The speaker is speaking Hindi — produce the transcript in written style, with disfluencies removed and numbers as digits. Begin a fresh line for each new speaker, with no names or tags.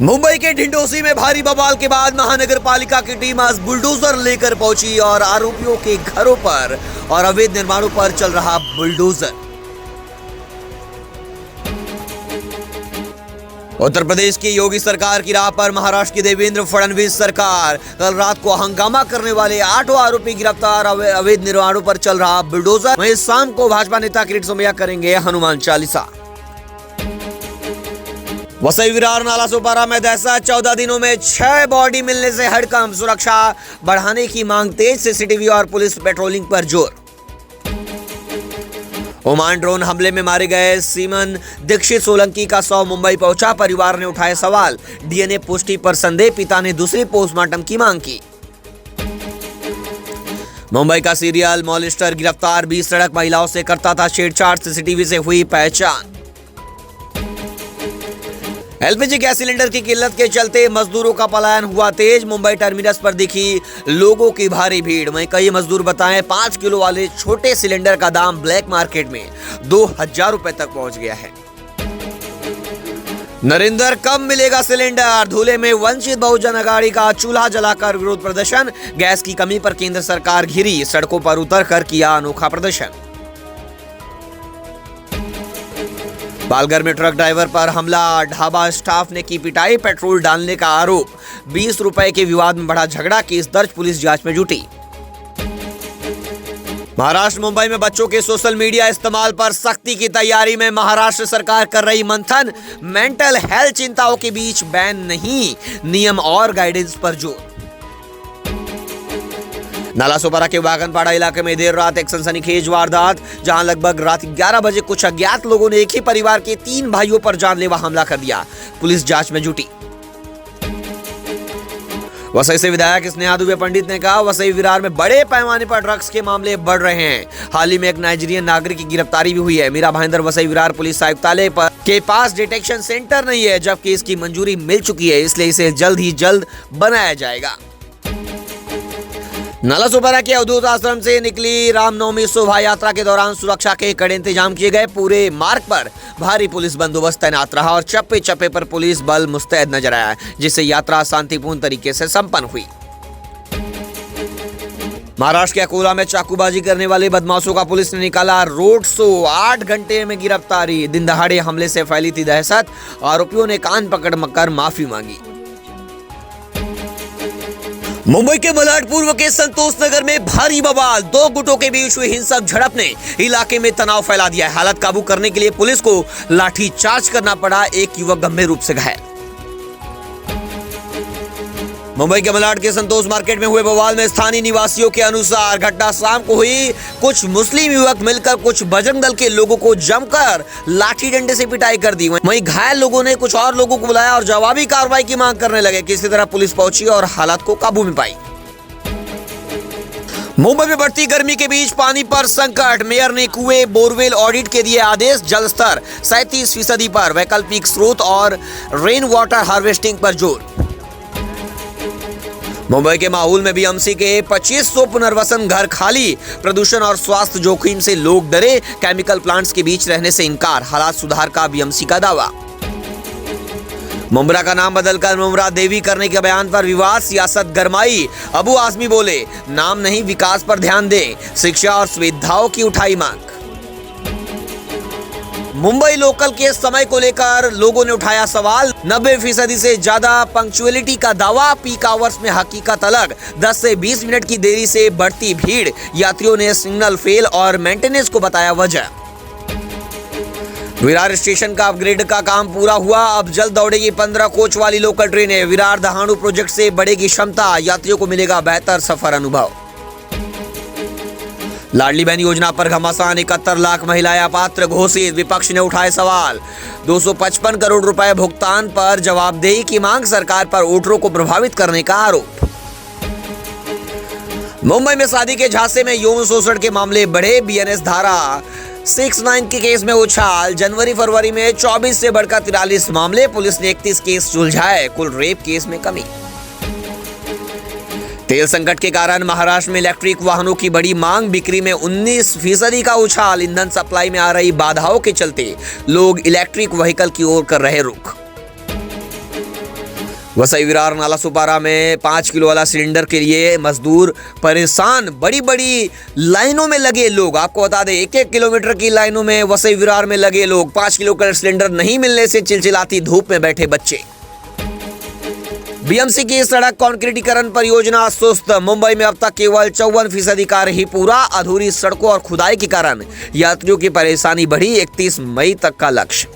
मुंबई के ढिंडोसी में भारी बवाल के बाद महानगर पालिका की टीम आज बुलडोजर लेकर पहुंची और आरोपियों के घरों पर और अवैध निर्माणों पर चल रहा बुलडोजर। उत्तर प्रदेश की योगी सरकार की राह पर महाराष्ट्र की देवेंद्र फडणवीस सरकार। कल रात को हंगामा करने वाले 8 आरोपी गिरफ्तार। अवैध निर्माणों पर चल रहा बुलडोजर। वहीं शाम को भाजपा नेता किरीट सोमैया करेंगे हनुमान चालीसा। वसई विरार नाला सोपारा में दहशत। 14 दिनों में 6 बॉडी मिलने से हड़कंप। सुरक्षा बढ़ाने की मांग तेज। सीसीटीवी और पुलिस पेट्रोलिंग पर जोर। ओमान ड्रोन हमले में मारे गए सीमन दीक्षित सोलंकी का शव मुंबई पहुंचा। परिवार ने उठाए सवाल। डीएनए पुष्टि पर संदेह। पिता ने दूसरी पोस्टमार्टम की मांग की। मुंबई का सीरियल मॉलेस्टर गिरफ्तार। 20 सड़क महिलाओं से करता था छेड़छाड़। सीसीटीवी से हुई पहचान। एलपीजी गैस सिलेंडर की किल्लत के चलते मजदूरों का पलायन हुआ तेज। मुंबई टर्मिनस पर दिखी लोगों की भारी भीड़। वहीं कई मजदूर बताएं 5 किलो वाले छोटे सिलेंडर का दाम ब्लैक मार्केट में 2000 रुपए तक पहुंच गया है। नरेंद्र कब मिलेगा सिलेंडर। धूले में वंचित बहुजन अघाड़ी का चूल्हा जलाकर विरोध प्रदर्शन। गैस की कमी पर केंद्र सरकार घिरी। सड़कों पर उतरकर किया अनोखा प्रदर्शन। पालघर में ट्रक ड्राइवर पर हमला। ढाबा स्टाफ ने की पिटाई। पेट्रोल डालने का आरोप। 20 रुपए के विवाद में बढ़ा झगड़ा। केस दर्ज। पुलिस जांच में जुटी। महाराष्ट्र मुंबई में बच्चों के सोशल मीडिया इस्तेमाल पर सख्ती की तैयारी में महाराष्ट्र सरकार कर रही मंथन। मेंटल हेल्थ चिंताओं के बीच बैन नहीं, नियम और गाइडेंस पर जोर। नाला सोपारा के वागनपाड़ा इलाके में देर रात एक सनसनीखेज वारदात, जहां लगभग रात 11 बजे कुछ अज्ञात लोगों ने एक ही परिवार के 3 भाइयों पर जानलेवा हमला कर दिया। पुलिस जांच में जुटी। वसई से विधायक स्नेहा दुबे पंडित ने कहा, वसई विरार में बड़े पैमाने पर ड्रग्स के मामले बढ़ रहे हैं। हाल ही में एक नाइजीरियन नागरिक की गिरफ्तारी भी हुई है। मीरा भाईंदर वसई विरार पुलिस आयुक्तालय के पास डिटेक्शन सेंटर नहीं है, जबकि इसकी मंजूरी मिल चुकी है, इसलिए इसे जल्द ही जल्द बनाया जाएगा। नाला सोपारा के अवधूत आश्रम से निकली रामनवमी शोभा यात्रा के दौरान सुरक्षा के कड़े इंतजाम किए गए। पूरे मार्ग पर भारी पुलिस बंदोबस्त तैनात रहा और चप्पे चप्पे पर पुलिस बल मुस्तैद नजर आया, जिससे यात्रा शांतिपूर्ण तरीके से संपन्न हुई। महाराष्ट्र के अकोला में चाकूबाजी करने वाले बदमाशों का पुलिस ने निकाला रोड शो। 8 घंटे में गिरफ्तारी। दिन दहाड़े हमले से फैली थी दहशत। आरोपियों ने कान पकड़ माफी मांगी। मुंबई के मलाडपूर्व के संतोष नगर में भारी बवाल। 2 गुटों के बीच हुई हिंसक झड़प ने इलाके में तनाव फैला दिया है। हालत काबू करने के लिए पुलिस को लाठी चार्ज करना पड़ा। एक युवक गंभीर रूप से घायल। मुंबई के मलाड के संतोष मार्केट में हुए बवाल में स्थानीय निवासियों के अनुसार घटना शाम को हुई। कुछ मुस्लिम युवक मिलकर कुछ बजरंग दल के लोगों को जमकर लाठी डंडे से पिटाई कर दी। वहीं घायल लोगों ने कुछ और लोगों को बुलाया और जवाबी कार्रवाई की मांग करने लगे। किसी तरह पुलिस पहुंची और हालात को काबू में पाई। मुंबई में बढ़ती गर्मी के बीच पानी पर संकट। मेयर ने कुएं बोरवेल ऑडिट के दिए आदेश। जल स्तर 37% पर। वैकल्पिक स्रोत और रेन वाटर हार्वेस्टिंग पर जोर। मुंबई के माहौल में बीएमसी के 2500 पुनर्वसन घर खाली। प्रदूषण और स्वास्थ्य जोखिम से लोग डरे। केमिकल प्लांट्स के बीच रहने से इनकार। हालात सुधार का बीएमसी का दावा। मुंब्रा का नाम बदलकर मुंब्रा देवी करने के बयान पर विवाद। सियासत गरमाई। अबू आजमी बोले, नाम नहीं विकास पर ध्यान दें। शिक्षा और सुविधाओं की उठाई मांग। मुंबई लोकल के समय को लेकर लोगों ने उठाया सवाल। 90% से ज्यादा पंक्चुअलिटी का दावा। पीक आवर्स में हकीकत अलग। 10 से 20 मिनट की देरी से बढ़ती भीड़। यात्रियों ने सिग्नल फेल और मेंटेनेंस को बताया वजह। विरार स्टेशन का अपग्रेड का काम पूरा हुआ। अब जल्द दौड़ेगी 15 कोच वाली लोकल ट्रेनें। विरार दहाड़ू प्रोजेक्ट से बढ़ेगी क्षमता। यात्रियों को मिलेगा बेहतर सफर अनुभव। लाडली बहन योजना पर घमासान। 71 लाख महिलाएं अपात्र घोषित। विपक्ष ने उठाए सवाल। 255 करोड़ रुपए भुगतान पर जवाबदेही की मांग। सरकार पर वोटरों को प्रभावित करने का आरोप। मुंबई में शादी के झांसे में यौन शोषण के मामले बढ़े। बीएनएस धारा 69 के केस में उछाल। जनवरी फरवरी में 24 से बढ़कर 43 मामले। पुलिस ने 31 केस सुलझाए। कुल रेप केस में कमी। तेल संकट के कारण महाराष्ट्र में इलेक्ट्रिक वाहनों की बड़ी मांग। बिक्री में 19% का उछाल। ईंधन सप्लाई में आ रही बाधाओं के चलते लोग इलेक्ट्रिक व्हीकल की ओर कर रहे रुख। वसई विरार नाला सुपारा में 5 किलो वाला सिलेंडर के लिए मजदूर परेशान, बड़ी बड़ी लाइनों में लगे लोग। आपको बता दें 1-1 किलोमीटर की लाइनों में वसई विरार में लगे लोग। 5 किलो का सिलेंडर नहीं मिलने से चिलचिलाती धूप में बैठे बच्चे। बीएमसी की सड़क कंक्रीटीकरण परियोजना सुस्त। मुंबई में अब तक केवल 54% कार्य ही पूरा। अधूरी सड़कों और खुदाई के कारण यात्रियों की परेशानी बढ़ी। 31 मई तक का लक्ष्य।